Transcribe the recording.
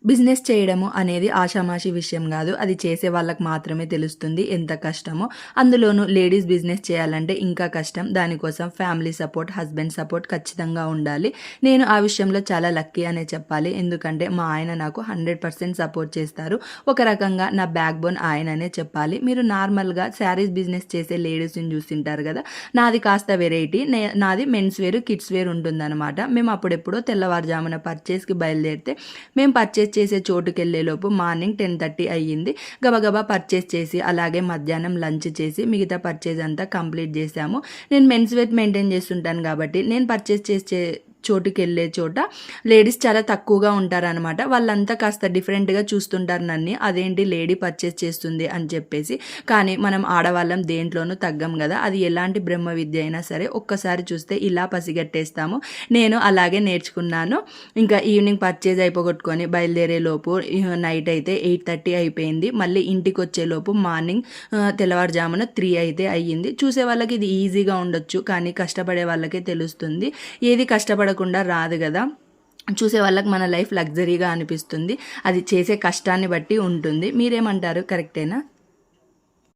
Business చేయడము అనేది ఆషామాషి విషయం కాదు. అది చేసే వాళ్ళకి మాత్రమే తెలుస్తుంది ఎంత కష్టమో. అందులోనూ లేడీస్ బిజినెస్ చేయాలంటే ఇంకా కష్టం. దానికోసం ఫ్యామిలీ సపోర్ట్, హస్బెండ్ సపోర్ట్ ఖచ్చితంగా ఉండాలి. నేను ఆ విషయంలో చాలా లక్కీ అనే చెప్పాలి. ఎందుకంటే మా ఆయన నాకు 100% సపోర్ట్ చేస్తారు. ఒక రకంగా నా బ్యాక్ బోన్ ఆయననే చెప్పాలి. మీరు నార్మల్గా శారీస్ బిజినెస్ చేసే లేడీస్ని చూసింటారు కదా, నాది కాస్త వెరైటీ. నాది మెన్స్ వేర్, కిడ్స్ వేర్ ఉంటుందన్నమాట. మేము అప్పుడెప్పుడో తెల్లవారుజామున పర్చేస్కి బయలుదేరితే మేము పర్చేస్ చేసే చోటుకెళ్ళేలోపు మార్నింగ్ 10:30 అయ్యింది. గబగబా పర్చేస్ చేసి అలాగే మధ్యాహ్నం లంచ్ చేసి మిగతా పర్చేజ్ అంతా కంప్లీట్ చేశాము. నేను మెన్స్ వేర్ మెయింటైన్ చేస్తుంటాను కాబట్టి నేను పర్చేస్ చేసే చోటుకెళ్ళే చోట లేడీస్ చాలా తక్కువగా ఉంటారనమాట. వాళ్ళంతా కాస్త డిఫరెంట్గా చూస్తుంటారు నన్ను, అదేంటి లేడీ పర్చేస్ చేస్తుంది అని చెప్పేసి. కానీ మనం ఆడవాళ్ళం దేంట్లోనూ తగ్గం కదా. అది ఎలాంటి బ్రహ్మ విద్య అయినా సరే ఒక్కసారి చూస్తే ఇలా పసిగట్టేస్తాము. నేను అలాగే నేర్చుకున్నాను. ఇంకా ఈవినింగ్ పర్చేజ్ అయిపోగొట్టుకొని బయలుదేరేలోపు నైట్ అయితే 8:30 అయిపోయింది. మళ్ళీ ఇంటికి వచ్చేలోపు మార్నింగ్ తెల్లవారుజామున 3 అయితే అయ్యింది. చూసే వాళ్ళకి ఇది ఈజీగా ఉండొచ్చు, కానీ కష్టపడే వాళ్ళకే తెలుస్తుంది. ఏది కష్టపడకుండా రాదు కదా. చూసే వాళ్ళకి మన లైఫ్ లగ్జరీగా అనిపిస్తుంది. అది చేసే కష్టాన్ని బట్టి ఉంటుంది. మీరేమంటారు? కరెక్టేనా?